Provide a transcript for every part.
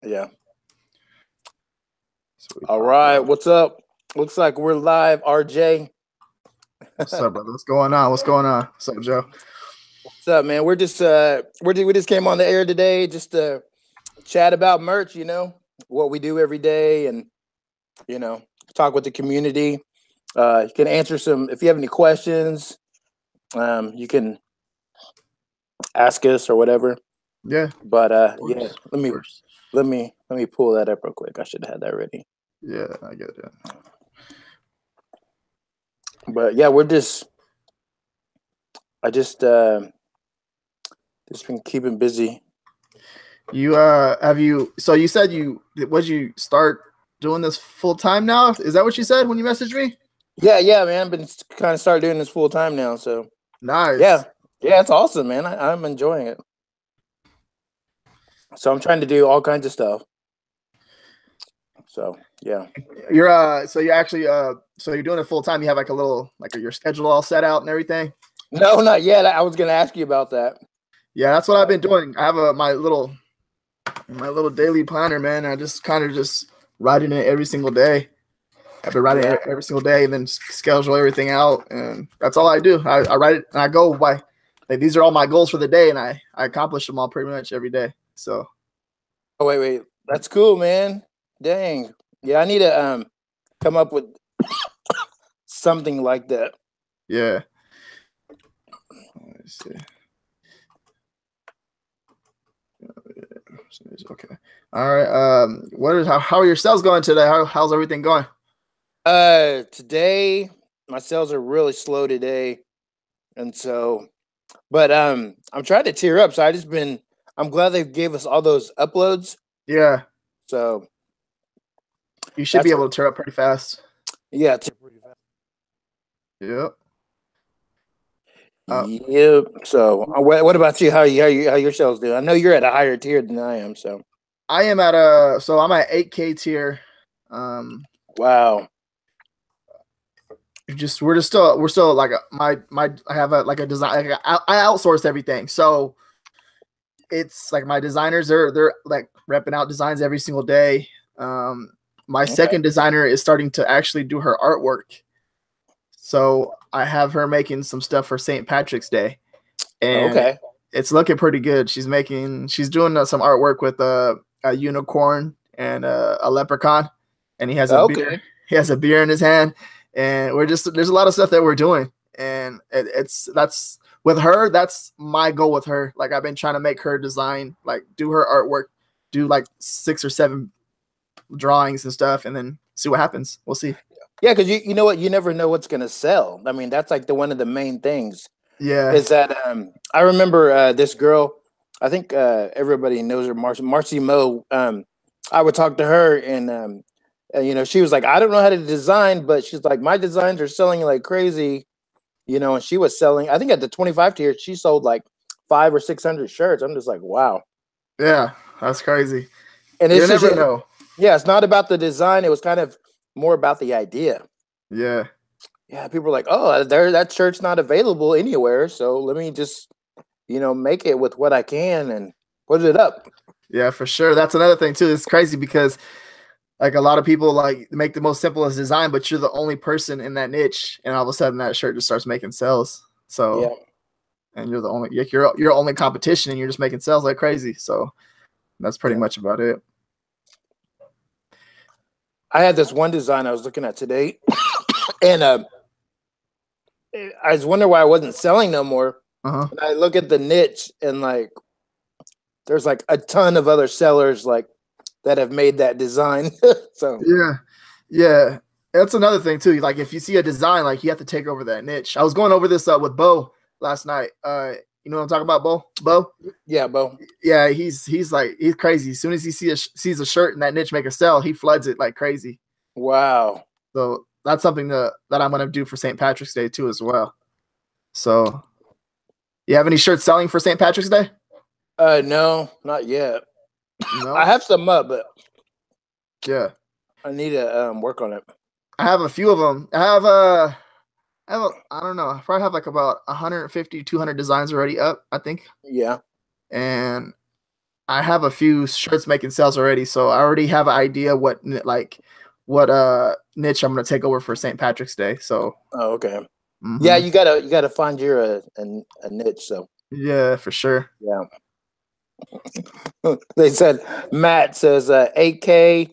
Yeah. So All right. What's up? Looks like we're live, RJ. what's up, brother? What's going on? What's going on? What's up, Joe? What's up, man? We just came on the air today just to chat about merch, what we do every day and you know, talk with the community. You can answer some if you have any questions, you can ask us or whatever. Yeah, But of yeah, course, let of me course. let me let me pull that up real quick. I should have had that ready. Yeah, I get it. But yeah, I just been keeping busy. You have you? So you said you start doing this full time now? Is that what you said when you messaged me? Yeah, man. I've been kind of start doing this full time now. So Nice. yeah, yeah, it's awesome, man. I'm enjoying it. So I'm trying to do all kinds of stuff. So yeah. You're so you actually so you're doing it full time. You have like a little like your schedule all set out and everything. No, not yet. I was gonna ask you about that. Yeah, that's what I've been doing. I have my little daily planner, man. I just kind of just writing it every single day. I've been writing Yeah. it every single day and then schedule everything out, and that's all I do. I write it and I go by like these are all my goals for the day, and I accomplish them all pretty much every day. So Oh wait. That's cool, man. Dang. Yeah, I need to come up with something like that. yeah, let me see. Okay, all right. What is how are your sales going today? How's everything going? Today my sales are really slow today, and so but I'm trying to tear up. So I'm glad they gave us all those uploads. Yeah, So you should be that's able to turn up pretty fast. yeah. Yep. Uh, Yep. So what about you? How your sales do? I know you're at a higher tier than I am. So I am at I'm at 8K tier. Um, wow. we're still like my I have a like a design like I outsource everything, so it's like my designers they're like repping out designs every single day. My Okay. second designer is starting to actually do her artwork, so I have her making some stuff for St. Patrick's Day, and Okay. it's looking pretty good. She's doing some artwork with a unicorn and a leprechaun, and he has a beer. Okay. He has a beer in his hand, and there's a lot of stuff that we're doing, and it's that's with her. That's my goal with her. Like I've been trying to make her design, like do her artwork, do like 6 or 7 drawings and stuff, and then see what happens. We'll see. Yeah, because you know what, you never know what's gonna sell. I mean, that's like the one of the main things Yeah. is that I remember this girl. I think everybody knows her, Marcy Mo. I would talk to her, and she was like, I don't know how to design, but she's like, my designs are selling like crazy. And she was selling. I think at the 25 tier, she sold like 500 or 600 shirts. I'm just like, wow. Yeah, that's crazy. And You it's just, never know. yeah, it's not about the design. It was kind of more about the idea. Yeah. Yeah, people are like, oh, that shirt's not available anywhere, so let me just make it with what I can and put it up. Yeah, for sure. That's another thing too. It's crazy because like a lot of people like make the most simplest design, but you're the only person in that niche, and all of a sudden that shirt just starts making sales. Yeah, So, and you're the only like you're only competition, and you're just making sales like crazy. So that's pretty yeah. much about it. I had this one design I was looking at today, and I was wondering why I wasn't selling no more. Uh huh. And I look at the niche, and like, there's like a ton of other sellers like that have made that design. So Yeah, yeah. That's another thing too. Like if you see a design, like you have to take over that niche. I was going over this with Bo last night. You know what I'm talking about, Bo? Bo? yeah, Bo. Yeah, he's like he's crazy. As soon as he sees a shirt in that niche make a sell, he floods it like crazy. Wow. So that's something that I'm gonna do for St. Patrick's Day too as well. So you have any shirts selling for St. Patrick's Day? No, not yet. I No. have some up, but Yeah, I need to work on it. I have a few of them. I don't know. I probably have like about 150, 200 designs already up, I think. Yeah. And I have a few shirts making sales already, so I already have an idea what niche I'm gonna take over for St. Patrick's Day. So Oh, okay. Yeah, mhm. you gotta find your a niche. So Yeah, for sure. yeah. They said Matt says 8K.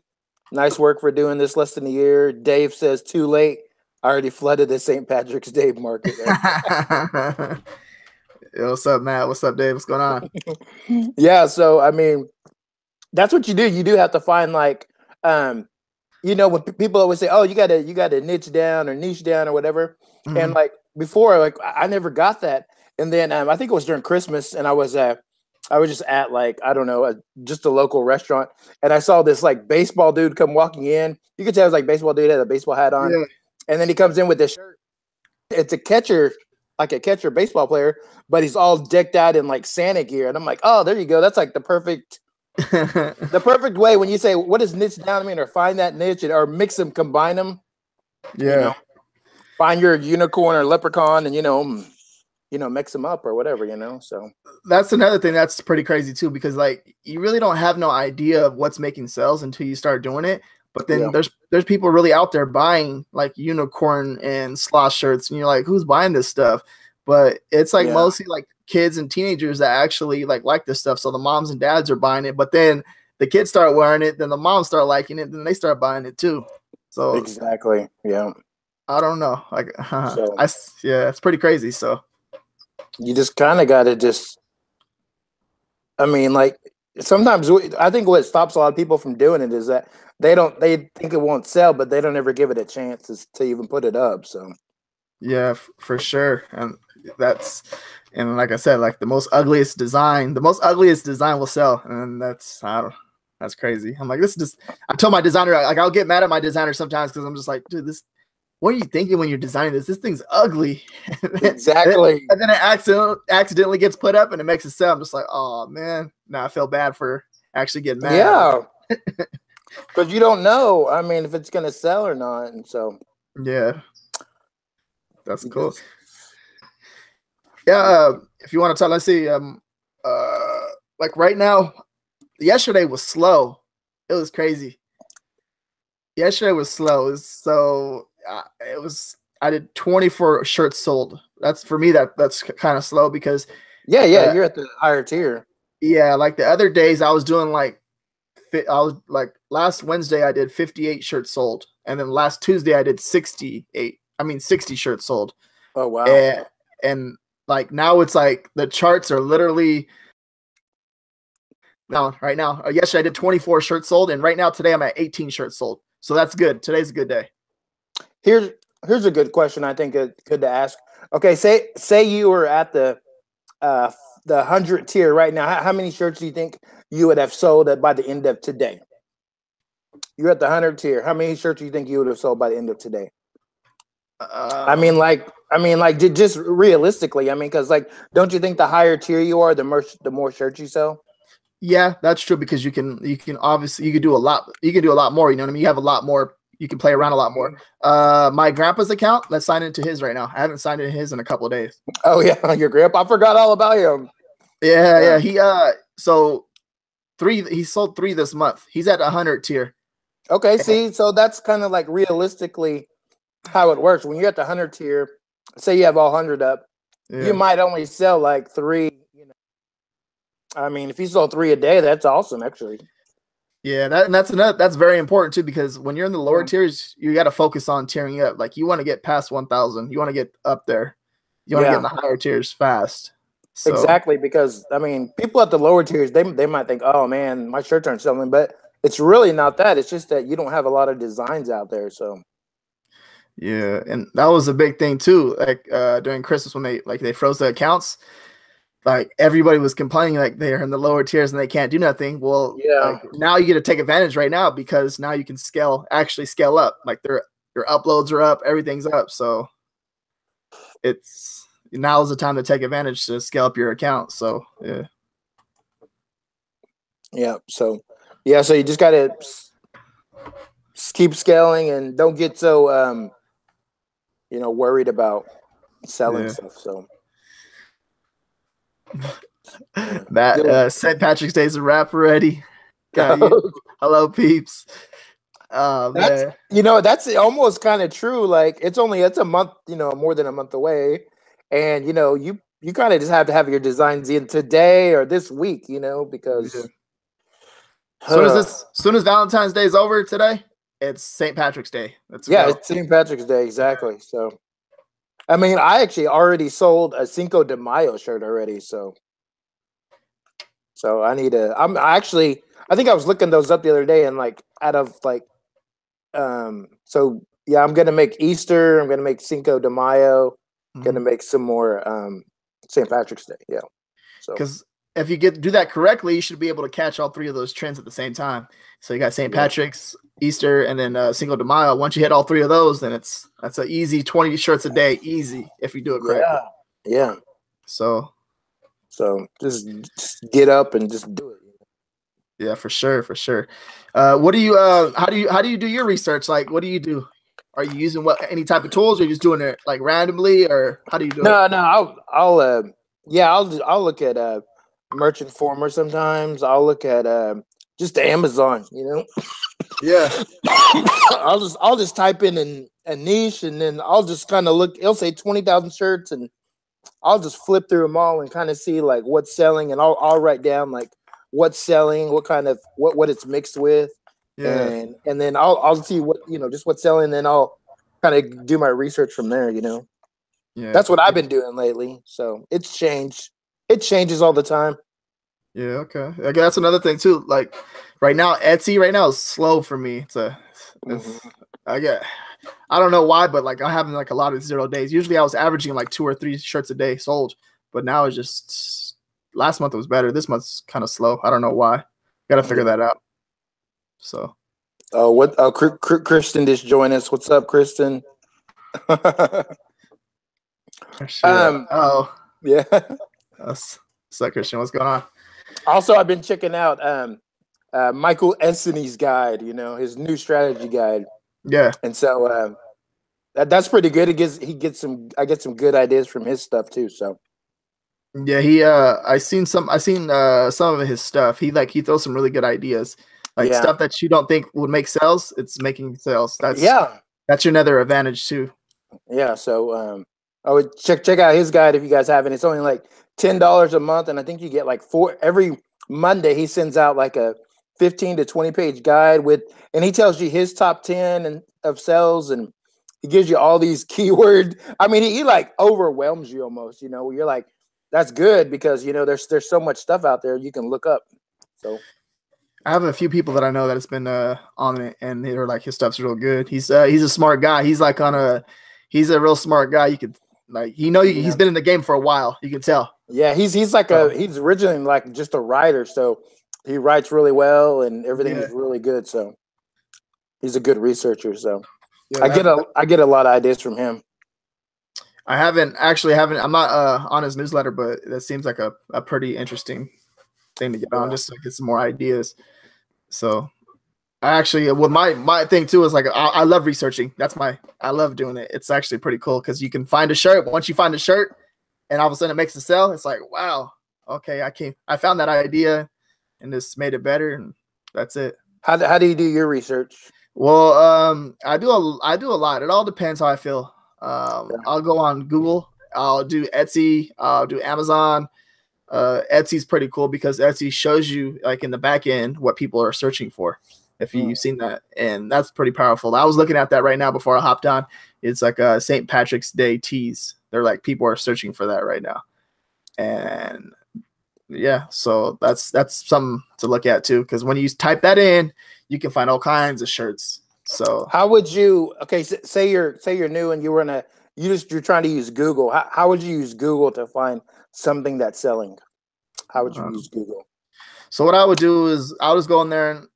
Nice work for doing this less than a year. Dave says too late. I already flooded the St. Patrick's Day market. Yo, what's up, Matt? What's up, Dave? What's going on? Yeah, so I mean, that's what you do. You do have to find like, when people always say, "Oh, you gotta niche down or niche down or whatever," and Mhm. like before, like I never got that. And then I think it was during Christmas, and I was just at like I don't know, just a local restaurant, and I saw this like baseball dude come walking in. You could tell it was like baseball dude had a baseball hat on, Yeah. and then he comes in with this shirt. It's a catcher, like a catcher baseball player, but he's all decked out in like Santa gear, and I'm like, oh, there you go. That's like the perfect way when you say what does niche down mean, or find that niche or mix them, combine them. You know, Yeah. find your unicorn or leprechaun, and mix them up or whatever. So That's another thing that's pretty crazy too, because like you really don't have no idea of what's making sales until you start doing it. But then yeah, there's people really out there buying like unicorn and sloth shirts, and you're like, who's buying this stuff? But it's like yeah, mostly like kids and teenagers that actually like this stuff. So the moms and dads are buying it, but then the kids start wearing it, then the moms start liking it, then they start buying it too. So exactly, yeah. I don't know, like So yeah, it's pretty crazy. So you just kind of got to just. I mean, like sometimes I think what stops a lot of people from doing it is that they think it won't sell, but they don't ever give it a chance to even put it up. So yeah, for sure. And that's and like I said, like the most ugliest design will sell. And that's I don't that's crazy. I'm like, this is just I told my designer, like I'll get mad at my designer sometimes because I'm just like, dude, this what are you thinking when you're designing this? This thing's ugly. and exactly, then it accidentally gets put up and it makes it sell. I'm just like, oh man. Now I feel bad for actually getting mad. yeah, because you don't know. I mean, if it's gonna sell or not, and so Yeah, that's you cool. just Yeah, if you want to talk, let's see. Like right now, yesterday was slow. It was crazy. Yesterday was slow. So it was. I did 24 shirts sold. That's for me. That's kind of slow because, yeah, uh, you're at the higher tier. yeah, like the other days I was doing like, I was like last Wednesday I did 58 shirts sold, and then last Tuesday I did 68. I mean 60 shirts sold, Oh wow, and like now it's like the charts are literally now right now. Yesterday I did 24 shirts sold, and right now today I'm at 18 shirts sold. So that's good. Today's a good day. here's here's a good question. I think it's good to ask. Okay, say you were at uh the 100 tier right now. How many shirts do you think you would have sold by the end of today? You're at the 100 tier. How many shirts do you think you would have sold by the end of today? Um, Just realistically. I mean, because like, don't you think the higher tier you are, the more shirts you sell? yeah, that's true because you can obviously you can do a lot. You can do a lot more. You know what I mean? You have a lot more. You can play around a lot more. My grandpa's account. Let's sign into his right now. I haven't signed into his in a couple of days. Oh yeah, your grandpa. I forgot all about him. Yeah, Yeah. yeah. So three. He sold three this month. He's at 100 tier. Okay. See, so that's kind of like realistically how it works. When you're at the 100 tier, say you have all 100 up, you Yeah. might only sell like three. I mean, if you sold three a day, that's awesome, actually. Yeah, that's very important too because when you're in the lower Yeah. tiers, you got to focus on tearing up. Like you want to get past 1,000. You want to get up there. You want to get in Yeah. the higher tiers fast. So Exactly, because I mean, people at the lower tiers, they might think, "Oh man, my shirts aren't selling," but it's really not that. It's just that you don't have a lot of designs out there. So yeah, and that was a big thing too. Like during Christmas when they froze the accounts, like everybody was complaining like they're in the lower tiers and they can't do nothing. Well, yeah, like now you get to take advantage right now because now you can actually scale up. Like your uploads are up, everything's up. So it's now is the time to take advantage to scale up your account. So yeah. yeah. So yeah, so you just got to keep scaling and don't get so worried about selling Yeah. stuff. So Yeah. That St. Patrick's Day is a wrap already. Got you. Hello, peeps. That's Man. that's almost kind of true. Like it's a month, more than a month away, and you kind of just have to have your designs in today or this week, Yeah. because Soon as Valentine's Day is over today, it's St. Patrick's Day. Let's yeah, go. it's St. Patrick's Day exactly. So I mean, I actually already sold a Cinco de Mayo shirt already, so I need to. I think I was looking those up the other day, and like out of like so yeah, I'm gonna make Easter. I'm gonna make Cinco de Mayo. Gonna make some more St. Patrick's Day. Yeah. So because if you do that correctly, you should be able to catch all three of those trends at the same time. So you got St. Patrick's, Easter, and then Cinco de Mayo. Once you hit all three of those, then that's an easy 20 shirts a day, easy if you do it correctly. Yeah. So just get up and just do it. Yeah, for sure. What do you how do you do your research? Like, what do you do? Are you using any type of tools, or are you just doing it like randomly, or how do you do it? No, I'll look at Merchant Former sometimes. I'll look at just Amazon, Yeah. I'll just type in a niche, and then I'll just kind of look. It'll say 20,000 shirts, and I'll just flip through them all and kind of see like what's selling, and I'll write down like what's selling, what kind of what it's mixed with, and then I'll see what just what's selling, and then I'll kind of do my research from there. Yeah, that's what I've been doing lately. So it's changed. It changes all the time. Yeah, okay. I guess that's another thing too. Like right now, Etsy right now is slow for me. I don't know why, but like I'm having like a lot of 0 days. Usually I was averaging like 2 or 3 shirts a day sold, but now it's just last month it was better. This month's kind of slow. I don't know why. Got to figure that out. So. Kristen just joined us. What's up, Kristen? Yeah. What's up, Christian? What's going on? Also, I've been checking out Michael Essany's guide. His new strategy guide. Yeah. And so that's pretty good. I get some good ideas from his stuff too. So. Yeah, I seen some of his stuff. He throws some really good ideas. Like stuff that you don't think would make sales, it's making sales. That's your another advantage too. Yeah. So I would check out his guide if you guys haven't. It's only like $10 a month, and I think you get like every Monday. He sends out like a 15 to 20 page guide and he tells you his top 10 of sales, and he gives you all these keyword. I mean, he like overwhelms you almost. You're like, that's good because there's so much stuff out there you can look up. So. I have a few people that I know that has been on it, and they're like, his stuff's real good. He's a smart guy. He's like he's a real smart guy. You could like he's been in the game for a while. You can tell. Yeah, he's he's originally like just a writer, so he writes really well, and everything is really good. So he's a good researcher. So I get a lot of ideas from him. I haven't. I'm not on his newsletter, but that seems like a pretty interesting thing to get on, just to get some more ideas. So I actually, my thing too is like I love researching. I love doing it. It's actually pretty cool because you can find a shirt. Once you find a shirt, and all of a sudden it makes a sell, it's like, wow, okay, I found that idea, and this made it better, and that's it. How do you do your research? Well, I do a lot. It all depends how I feel. I'll go on Google. I'll do Etsy. I'll do Amazon. Etsy's pretty cool because Etsy shows you like in the back end what people are searching for. If you've seen that, and that's pretty powerful. I was looking at that right now before I hopped on. It's like a St. Patrick's Day tees. They're like people are searching for that right now, and yeah, so that's something to look at too. Because when you type that in, you can find all kinds of shirts. So how would you? Okay, say you're new and you're trying to use Google. How would you use Google to find something that's selling? How would you use Google? So what I would do is I'll just go in there and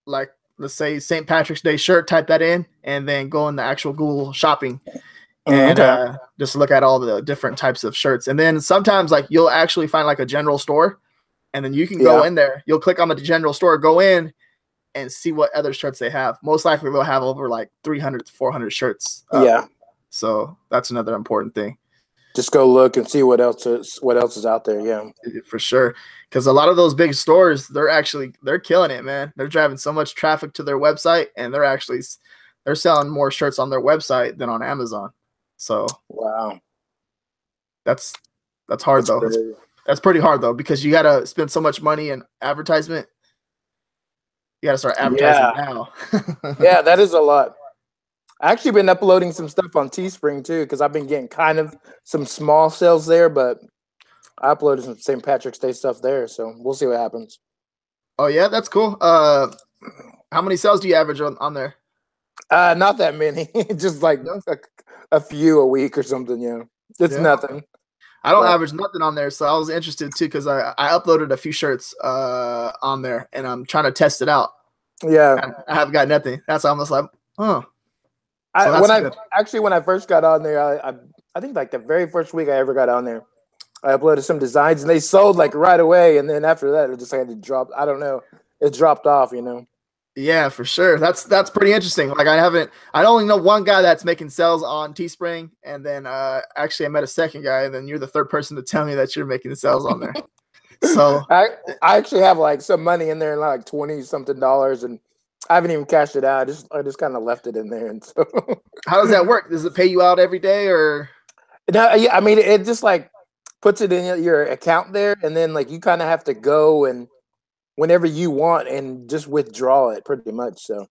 like let's say St. Patrick's Day shirt, type that in, and then go in the actual Google shopping and just look at all the different types of shirts. And then sometimes like you'll actually find like a general store, and then you can go in there. You'll click on the general store, go in, and see what other shirts they have. Most likely they'll have over like 300 to 400 shirts. Yeah. So that's another important thing. Just go look and see what else is out there. Yeah. For sure. Because a lot of those big stores, they're killing it, man. They're driving so much traffic to their website, and they're selling more shirts on their website than on Amazon. So Wow. that's hard though. That's pretty hard though, because you gotta spend so much money in advertisement. You gotta start advertising now. Yeah, that is a lot. I actually been uploading some stuff on Teespring too, because I've been getting kind of some small sales there, but I uploaded some St. Patrick's Day stuff there, so we'll see what happens. Oh yeah, that's cool. How many sales do you average on there? Not that many, just like a few a week or something. Yeah, it's nothing. I don't average nothing on there, so I was interested too because I uploaded a few shirts on there, and I'm trying to test it out. Yeah, I haven't got nothing. That's almost like, oh. When I first got on there, I think like the very first week I ever got on there, I uploaded some designs and they sold like right away, and then after that it just had to drop. I don't know, it dropped off. Yeah, for sure. That's pretty interesting. Like I only know one guy that's making sales on Teespring, and then actually I met a second guy, and then you're the third person to tell me that you're making sales on there. So I actually have like some money in there, like $20-something, and I haven't even cashed it out. I just kind of left it in there. And so how does that work? Does it pay you out every day or? No, yeah, I mean it just like puts it in your account there, and then like you kind of have to go and whenever you want and just withdraw it pretty much. So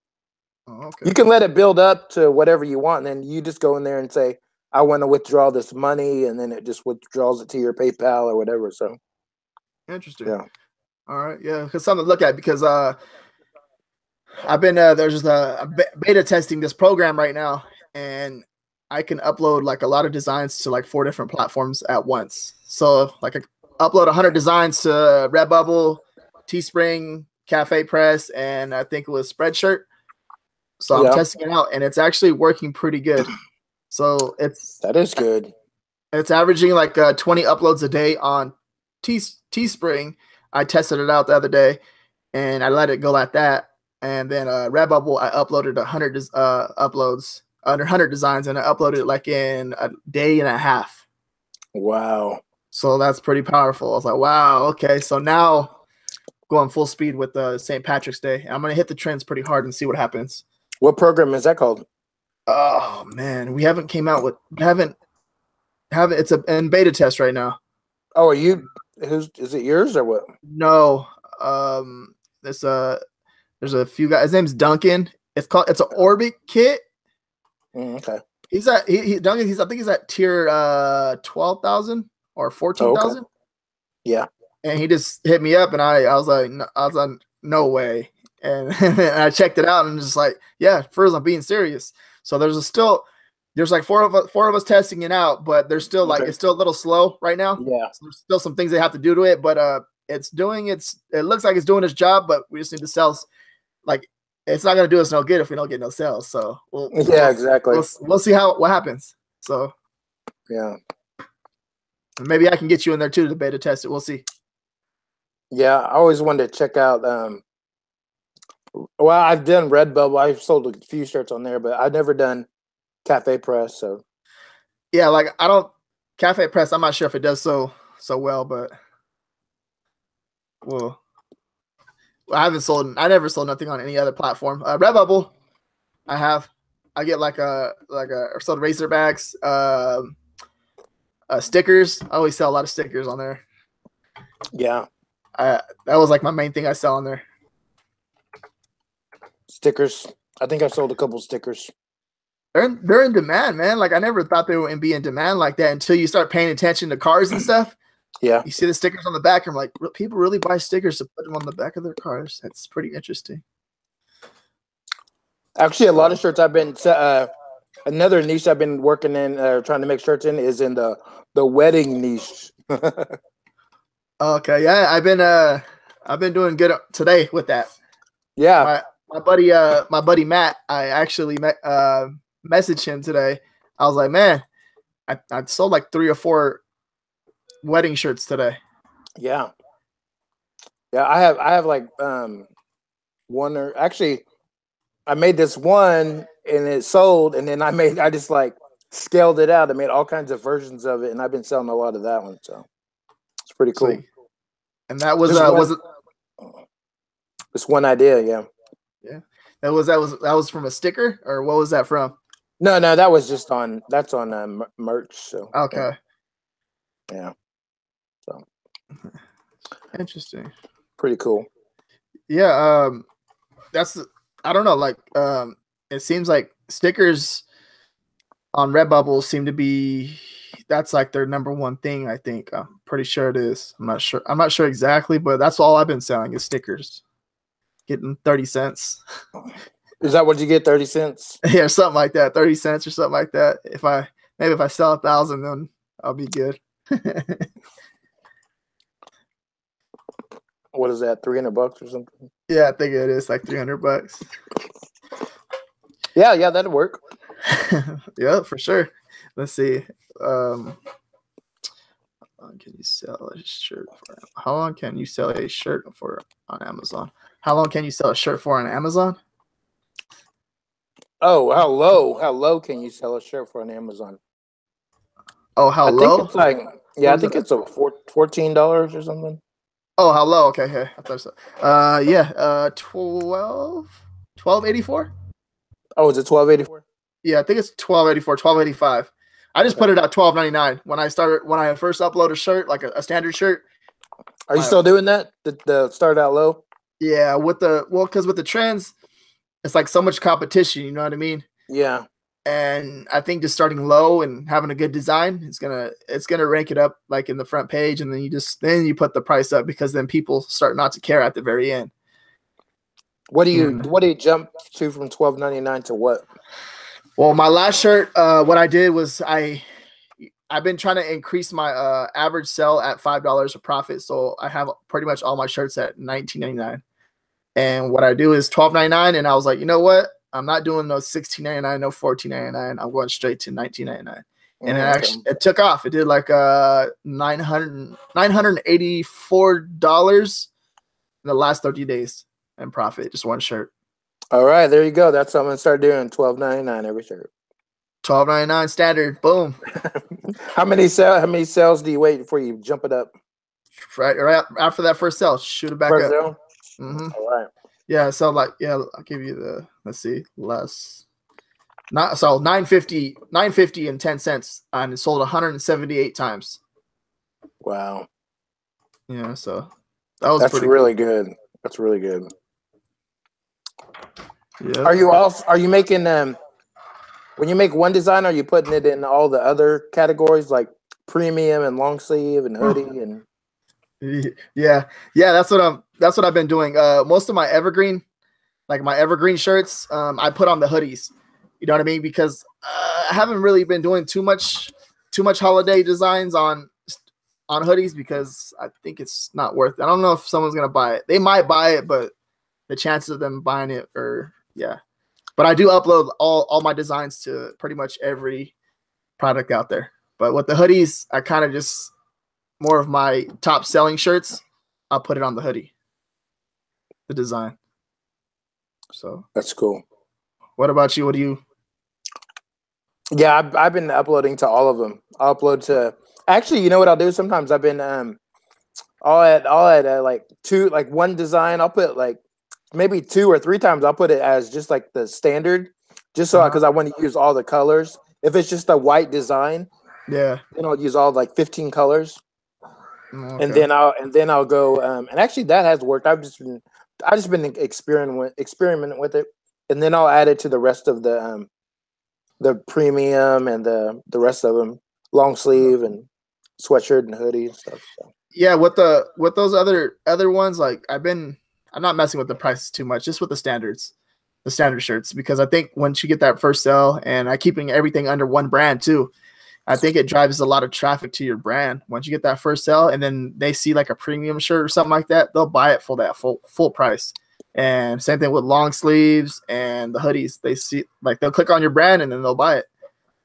you can let it build up to whatever you want, and then you just go in there and say, I want to withdraw this money, and then it just withdraws it to your PayPal or whatever. So interesting. Yeah. All right. Yeah. Because something to look at, because I've been there's just a beta testing this program right now, and I can upload like a lot of designs to like 4 different platforms at once. So like I upload 100 designs to Redbubble, Teespring, Cafe Press, and I think it was Spreadshirt. So I'm testing it out, and it's actually working pretty good. So that is good. It's averaging like 20 uploads a day on Teespring. I tested it out the other day, and I let it go like that. And then Redbubble, I uploaded 100 uploads, under 100 designs, and I uploaded it like in a day and a half. Wow. So that's pretty powerful. I was like, wow, okay. So now going full speed with St. Patrick's Day. I'm going to hit the trends pretty hard and see what happens. What program is that called? Oh, man. We haven't came out with – it's in beta test right now. Oh, is it yours or what? No. There's a few guys. His name's Duncan. It's an Orbit kit. Okay. Duncan. I think he's at tier 12,000 or 14,000. Okay. Yeah. And he just hit me up, and I was like, no way. And, and I checked it out, and just like, yeah, first I'm being serious. So there's like four of us testing it out, but there's still like it's still a little slow right now. Yeah. So there's still some things they have to do to it, but it looks like it's doing its job, but we just need to sell. Like, it's not going to do us no good if we don't get no sales. So exactly. We'll see what happens. So yeah, maybe I can get you in there too to beta test it. We'll see. Yeah, I always wanted to check out. Well, I've done Redbubble. I've sold a few shirts on there, but I've never done Cafe Press. So yeah, like Cafe Press. I'm not sure if it does so well, but well. I never sold nothing on any other platform. Redbubble, I get like sold Razorbacks, stickers. I always sell a lot of stickers on there. Yeah. That was like my main thing I sell on there. Stickers. I think I sold a couple stickers. They're in demand, man. Like I never thought they would be in demand like that until you start paying attention to cars and stuff. Yeah. You see the stickers on the back, and I'm like, people really buy stickers to put them on the back of their cars. That's pretty interesting. Actually, a lot of shirts I've been another niche I've been working in, trying to make shirts in, is in the wedding niche. Okay, yeah, I've been doing good today with that. Yeah, my buddy Matt, I actually messaged him today. I was like, man, I sold like 3 or 4 wedding shirts today. Yeah, I have like one, or actually I made this one and it sold, and then I just like scaled it out. I made all kinds of versions of it, and I've been selling a lot of that one. So it's pretty cool. And that was Just it? Just one idea, yeah. Yeah, that was from a sticker, or what was that from? No, that was just on. That's on merch. So okay, yeah. So interesting. Pretty cool. Yeah, that's I don't know. Like, it seems like stickers on Redbubble seem to be that's like their number one thing. I think I'm pretty sure it is. I'm not sure. I'm not sure exactly, but that's all I've been selling is stickers. Getting 30 cents. Is that what you get? 30 cents? Yeah, something like that. 30 cents or something like that. If I sell 1,000, then I'll be good. What is that? $300 or something? Yeah, I think it is like $300. Yeah, that'd work. Yeah, for sure. Let's see. How long can you sell a shirt for? How long can you sell a shirt for on Amazon? How long can you sell a shirt for on Amazon? Oh, how low can you sell a shirt for on Amazon? Oh, how low? I think it's like, yeah, I think it's a $14 or something. Oh, how low? Okay, hey, I thought so. Yeah, 12.84. Oh, is it 12.84? Yeah, I think it's 12.84, 12.85. I just put it at 12.99 when I first upload a shirt, like a standard shirt. Are you still doing that? The start out low? Yeah, because with the trends, it's like so much competition. You know what I mean? Yeah. And I think just starting low and having a good design, it's gonna rank it up like in the front page, and then you put the price up because then people start not to care at the very end. What do you jump to from $12.99 to what? Well, my last shirt, what I did was I've been trying to increase my average sell at $5 a profit, so I have pretty much all my shirts at $19.99. And what I do is $12.99, and I was like, you know what? I'm not doing no $16.99, no $14.99. I'm going straight to $19.99. And it took off. It did like $984 in the last 30 days in profit, just one shirt. All right, there you go. That's what I'm gonna start doing. $12.99 every shirt. $12.99 standard. Boom. How many sales do you wait before you jump it up? Right after that first sale, shoot it back up. Mm-hmm. All right. Yeah, so I'll give you the less. Not so 950 and 10 cents, and it sold 178 times. Wow. Yeah, so that's really cool. Good. That's really good. Yeah. Are you making when you make one design, are you putting it in all the other categories like premium and long sleeve and hoodie and yeah, that's what I've been doing. Most of my evergreen shirts, I put on the hoodies. You know what I mean? Because I haven't really been doing too much holiday designs on hoodies because I think it's not worth it. I don't know if someone's gonna buy it. They might buy it, but the chances of them buying it are But I do upload all my designs to pretty much every product out there. But with the hoodies, I kind of just more of my top selling shirts, I'll put it on the hoodie, the design. So that's cool. What about you? What do you? Yeah, I've been uploading to all of them. I'll upload to actually, you know what I'll do? Sometimes I've been I'll add like one design. I'll put like maybe 2 or 3 times. I'll put it as just like the standard, just so because I want to use all the colors. If it's just a white design, then I'll use all like 15 colors. Okay. And then I'll go and actually that has worked. I've just been experimenting with it, and then I'll add it to the rest of the premium and the rest of them, long sleeve and sweatshirt and hoodie and stuff. So. Yeah, with those other ones, like I'm not messing with the prices too much, just with the standard shirts, because I think once you get that first sale, and I keeping everything under one brand too, I think it drives a lot of traffic to your brand. Once you get that first sale, and then they see like a premium shirt or something like that, they'll buy it for that full price. And same thing with long sleeves and the hoodies. They see like they'll click on your brand and then they'll buy it.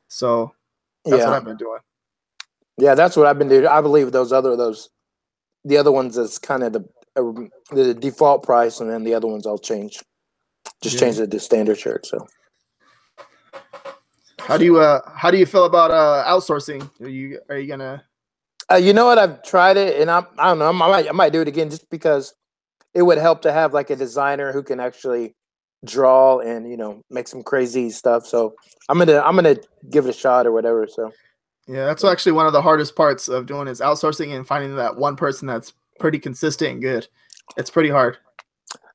So that's what I've been doing. Yeah, that's what I've been doing. I believe the other ones is kind of the default price, and then the other ones I'll change. Change it to standard shirt. So How do you feel about outsourcing? Are you gonna? You know what? I've tried it, and I don't know. I might do it again just because it would help to have like a designer who can actually draw and make some crazy stuff. So I'm gonna give it a shot or whatever. So Yeah, that's actually one of the hardest parts of doing is outsourcing and finding that one person that's pretty consistent and good. It's pretty hard.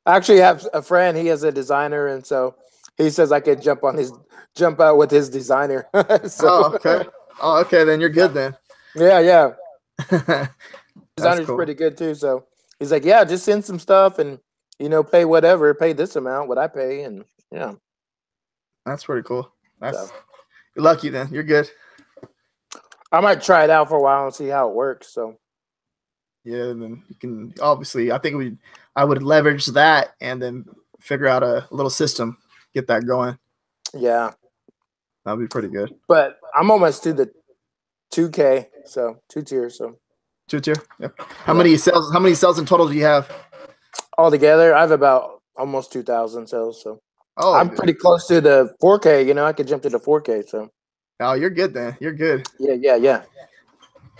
I actually have a friend. He is a designer, and so he says I could jump out with his designer. Oh, So okay. Oh, okay. Then you're good then. yeah, That's designer's cool. pretty good too. So he's like, yeah, just send some stuff and pay this amount, what I pay, and yeah. That's pretty cool. So You're lucky then. You're good. I might try it out for a while and see how it works. So Yeah, and then you can obviously. I would leverage that and then figure out a little system, get that going. yeah, That'd be pretty good. but I'm almost to the 2K, so 2 tiers. So 2 tier. Yep. How yeah. many sales? How many sales in total do you have? Altogether, I have about almost 2,000 sales. So Oh, I'm pretty close to the 4K. I could jump to the 4K. So you're good then. You're good. yeah.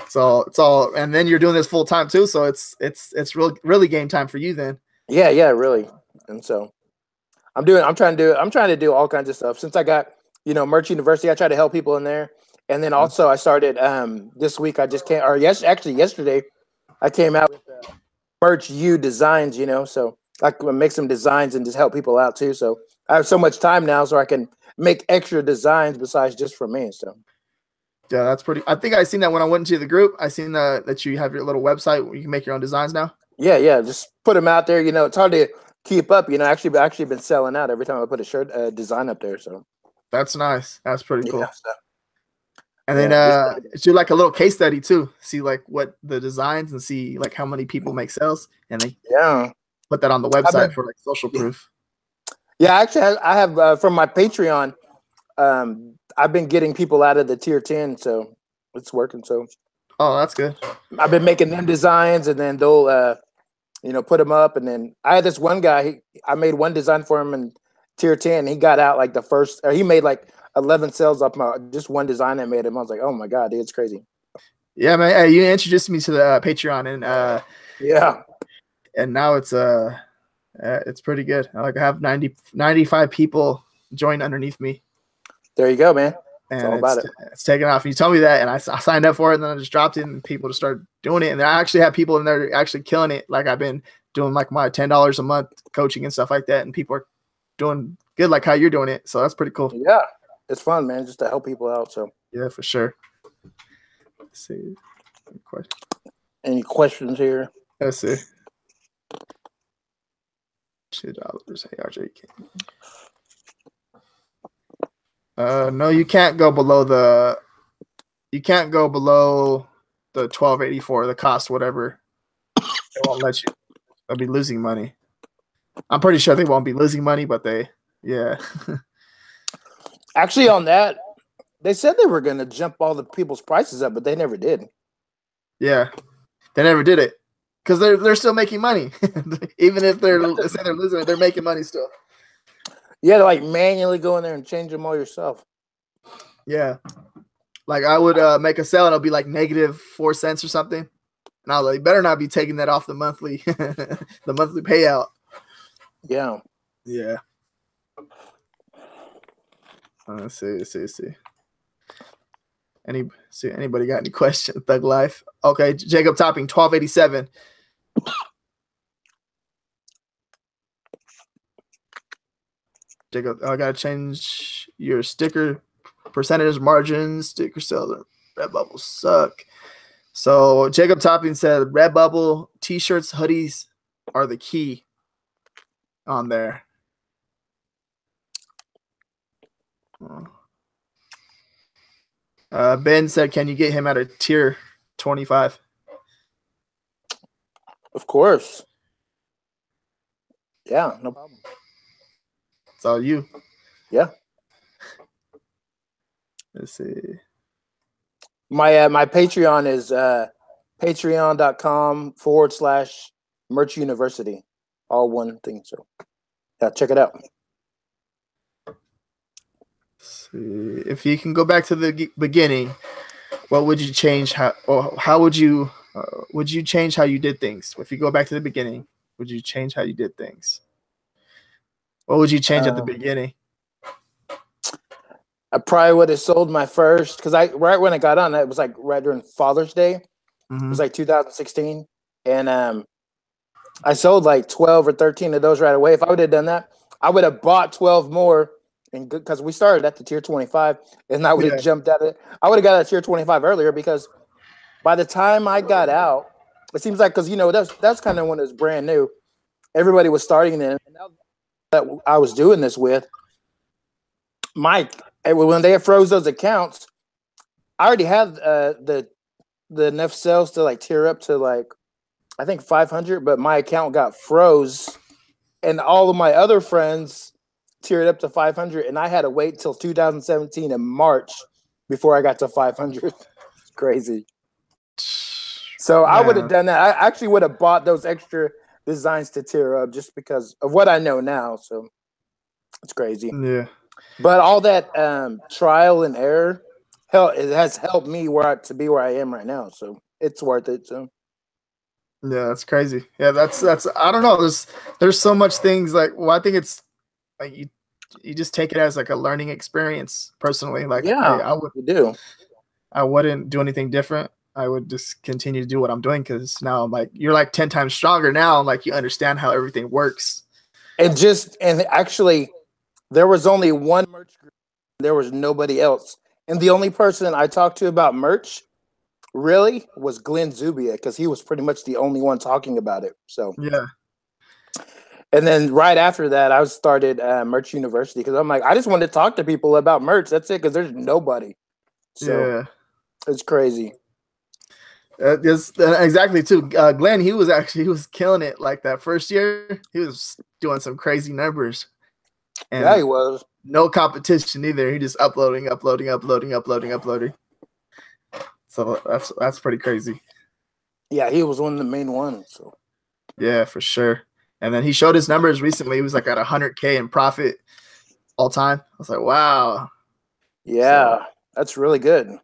So it's all, and then you're doing this full time too. So it's really game time for you then. Yeah, really. And so I'm trying to do all kinds of stuff. Since I got, Merch University, I try to help people in there. And then also I started this week I just came or actually yesterday I came out with Merch U designs, so I can make some designs and just help people out too. So I have so much time now so I can make extra designs besides just for me. So Yeah, that's pretty. I think I seen that when I went into the group. I seen that you have your little website where you can make your own designs now. yeah, just put them out there. It's hard to keep up. Actually been selling out every time I put a design up there. So That's nice. That's pretty cool. yeah, so, And then yeah, do like a little case study too. See like what the designs and see like how many people make sales, and they yeah. put that on the website for like social proof. Yeah, actually, I have from my Patreon. I've been getting people out of the tier 10, so it's working. So Oh, that's good. I've been making them designs, and then they'll put them up. And then I had this one guy. I made one design for him in tier 10. He got out like the first. Or he made like 11 sales up my just one design I made him. I was like, oh my god, dude, it's crazy. Yeah, man. Hey, you introduced me to the Patreon, and Yeah, and now it's pretty good. I have 95 people join underneath me. there you go, man. It's And all about it. it's taken off. And you told me that, and I signed up for it, and then I just dropped it, and people just started doing it. And I actually have people in there actually killing it. Like I've been doing like my $10 a month coaching and stuff like that, and people are doing good, like how you're doing it. So that's pretty cool. Yeah, it's fun, man, just to help people out. So Yeah, for sure. Let's see. any questions here? Let's see. $2. ARJ. No, you can't go below the 1284, the cost, whatever. They won't let you. They'll be losing money. I'm pretty sure they won't be losing money, but yeah. Actually, on that, they said they were going to jump all the people's prices up, but they never did. Yeah, they never did it because they're still making money, even if they're losing it, they're making money still. You had to like manually go in there and change them all yourself. Yeah, like I would make a sale and it'll be like -4 cents or something, and I was like, better not be taking that off the monthly payout. Yeah. Yeah. Let's see. Anybody got any questions? Thug Life. Okay, Jacob Topping, 1287. Jacob, I gotta change your sticker percentage margins. Sticker sales, Redbubble suck. So Jacob Topping said Redbubble t-shirts, hoodies are the key on there. Ben said, can you get him at a tier 25? Of course. Yeah, no problem. It's all you. Yeah. Let's see. My Patreon is patreon.com/Merch University. All one thing. So yeah, check it out. See, if you can go back to the beginning, what would you change? How would you change how you did things? If you go back to the beginning, would you change how you did things? What would you change at the beginning? I probably would have sold my first, because right when I got on, it was like right during Father's Day. It was like 2016, and I sold like 12 or 13 of those right away. If I would have done that, I would have bought 12 more, and because we started at the tier 25, and I would have jumped at it. I would have got at tier 25 earlier, because by the time I got out, it seems like, because that's kind of when it was brand new. Everybody was starting then, and that I was doing this with when they froze those accounts, I already had the enough sales to like tier up to like I think 500, but my account got froze, and all of my other friends tiered up to 500, and I had to wait till 2017 in March before I got to 500. It's crazy. So I would have done that. I actually would have bought those extra designs to tier up just because of what I know now. So it's crazy. Yeah. But all that trial and error, it has helped me to be where I am right now. So it's worth it. So yeah, that's crazy. Yeah, that's I don't know. There's so much things like, well, I think it's like you just take it as like a learning experience personally. Like I wouldn't do anything different. I would just continue to do what I'm doing, because now I'm like, you're like 10 times stronger now. Like you understand how everything works. And actually, there was only one merch group. There was nobody else. And the only person I talked to about merch really was Glenn Zubia, because he was pretty much the only one talking about it. So yeah. And then right after that, I started Merch University, because I'm like, I just wanted to talk to people about merch. That's it, because there's nobody. So it's crazy. Exactly too. Glenn, he was killing it. Like that first year, he was doing some crazy numbers. And yeah, he was. No competition either. He just uploading. So that's pretty crazy. Yeah, he was one of the main ones. So yeah, for sure. And then he showed his numbers recently. He was like at 100K in profit all time. I was like, wow. Yeah, that's really good.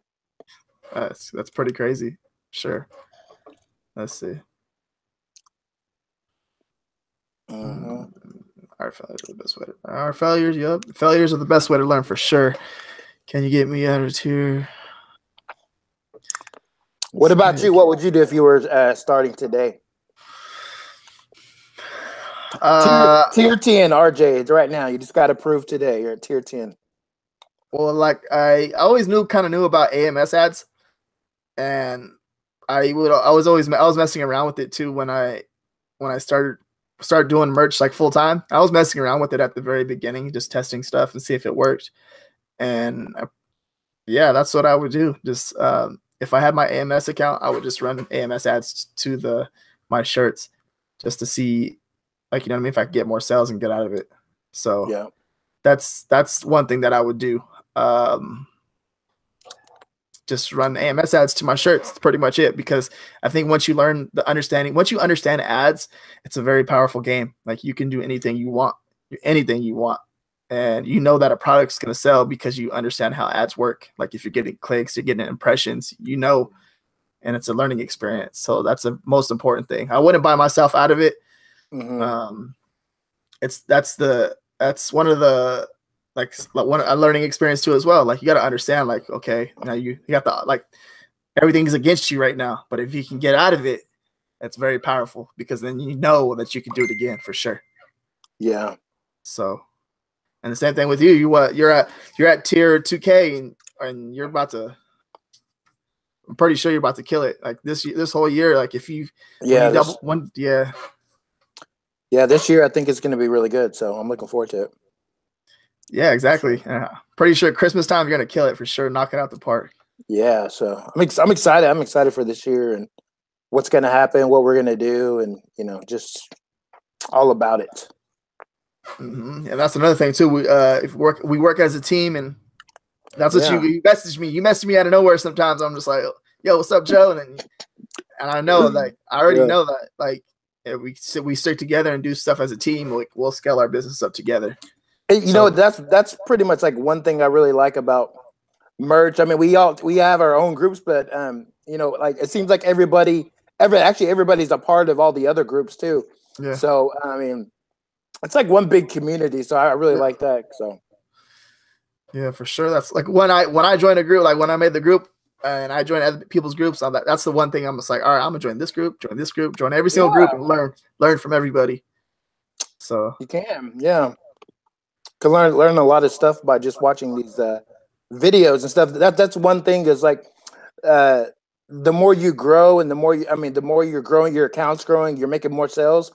That's pretty crazy. Sure. Let's see. Our failures are the best way. Our failures, yep. Failures are the best way to learn for sure. Can you get me out of here? What about you? What would you do if you were starting today? Tier 10, RJ. Right now, you just got to prove today you're at tier 10. Well, like I always kind of knew about AMS ads, and I was messing around with it too when I started doing merch like full time. I was messing around with it at the very beginning, just testing stuff and see if it worked. And yeah, that's what I would do. Just if I had my AMS account, I would just run AMS ads to my shirts just to see, like, you know what I mean, if I could get more sales and get out of it. So yeah, that's one thing that I would do. Just run AMS ads to my shirts. That's pretty much it, because I think once you understand ads, it's a very powerful game. Like you can do anything you want, and you know that a product's going to sell because you understand how ads work. Like if you're getting clicks, you're getting impressions, and it's a learning experience. So that's the most important thing. I wouldn't buy myself out of it. That's one of the a learning experience too as well. Like you got to understand, like, okay, now you got to, like, everything's against you right now, but if you can get out of it, that's very powerful, because then you know that you can do it again for sure. Yeah. So, and the same thing with you. You're at tier 2K and you're about to. I'm pretty sure you're about to kill it. Like this whole year. Like if you this year I think it's going to be really good. So I'm looking forward to it. Yeah, exactly. Pretty sure Christmas time you're gonna kill it for sure. Knock it out the park. Yeah, so I'm excited. I'm excited for this year and what's gonna happen, what we're gonna do, and just all about it. And that's another thing too. We work as a team, and that's what you message me. You message me out of nowhere sometimes. I'm just like, yo, what's up, Joe? And I know, like, I already know that, like, if we stick together and do stuff as a team, like, we'll scale our business up together. You know, So that's pretty much like one thing I really like about merch. I mean, we have our own groups, but you know, like it seems like everybody's a part of all the other groups too. yeah, So I mean, it's like one big community. So I really yeah, like that. So yeah, for sure. That's like when I joined a group, like when I made the group and I joined other people's groups. That's the one thing I'm just like, all right, I'm gonna join this group, join every single group, yeah, and learn from everybody. So you can learn a lot of stuff by just watching these videos and stuff. That's one thing is like uh, the more you grow and the more you're growing, your account's growing, you're making more sales.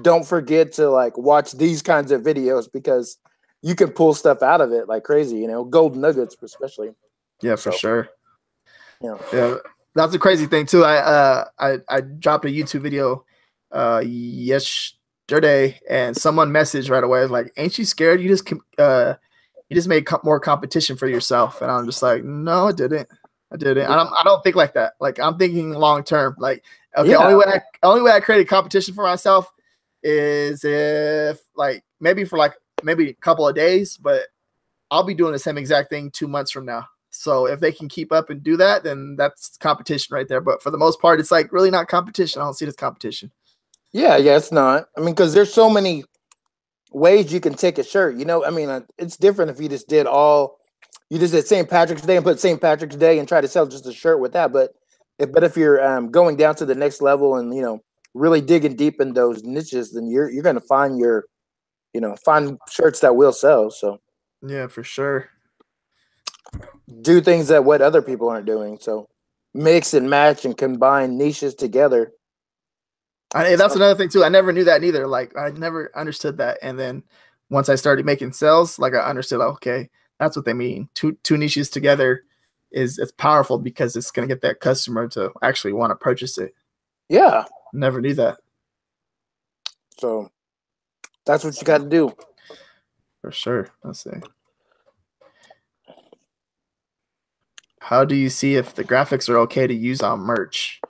Don't forget to like watch these kinds of videos because you can pull stuff out of it like crazy. You know, gold nuggets especially. yeah, for So sure. yeah, Yeah, that's a crazy thing too. I dropped a YouTube video yesterday, and someone messaged right away like, "Ain't you scared? You just made more competition for yourself." And I'm just like, "No, I didn't. I didn't. yeah, I don't think like that. Like I'm thinking long term. Like okay, yeah, only way I created competition for myself is if like maybe a couple of days, but I'll be doing the same exact thing 2 months from now. So if they can keep up and do that, then that's competition right there. But for the most part, it's like really not competition. I don't see it as competition. yeah. It's not. I mean, because there's so many ways you can take a shirt. You know, I mean, it's different if you just did St. Patrick's Day and put St. Patrick's Day and try to sell just a shirt with that. But if you're going down to the next level and you know really digging deep in those niches, then you're gonna find find shirts that will sell. So Yeah, for sure. do things that what other people aren't doing. So mix and match and combine niches together. That's another thing too. I never knew that neither. Like I never understood that. And then once I started making sales, like I understood, okay, that's what they mean. Two niches together is it's powerful because it's gonna get that customer to actually want to purchase it. Yeah. Never knew that. So that's what you got to do. For sure. Let's see. How do you see if the graphics are okay to use on merch?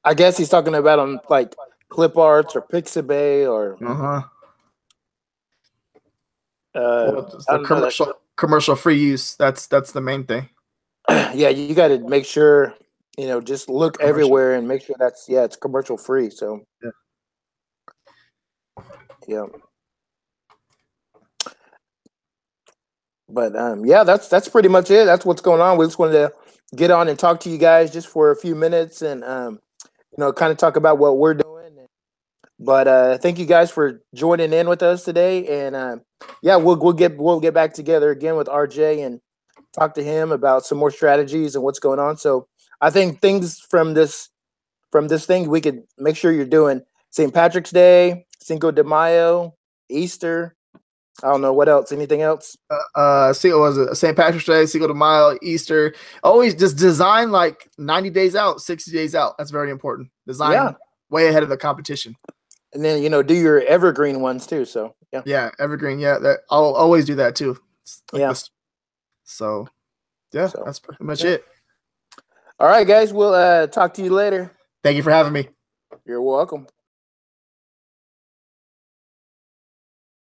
I guess he's talking about on like clip arts or Pixabay or Uh-huh. uh, Well, just I the don't know commercial free use. That's the main thing. yeah, you got to make sure just look Commercial. everywhere and make sure it's commercial free. So Yeah. yeah, but yeah, that's pretty much it. That's what's going on. We just wanted to get on and talk to you guys just for a few minutes and kind of talk about what we're doing. But thank you guys for joining in with us today, and yeah, we'll get back together again with RJ and talk to him about some more strategies and what's going on. So I think things from this thing we could make sure you're doing St. Patrick's Day, Cinco de Mayo, Easter. I don't know what else. Anything else? See, what was it? St. Patrick's Day, Cinco de Mayo, Easter. Always just design like 90 days out, 60 days out. That's very important. Yeah, Design way ahead of the competition. and then do your evergreen ones too. So yeah, Yeah, evergreen. Yeah, that I'll always do that too. It's like yeah. this. So yeah, So that's pretty much yeah. it. All right, guys. We'll talk to you later. Thank you for having me. You're welcome.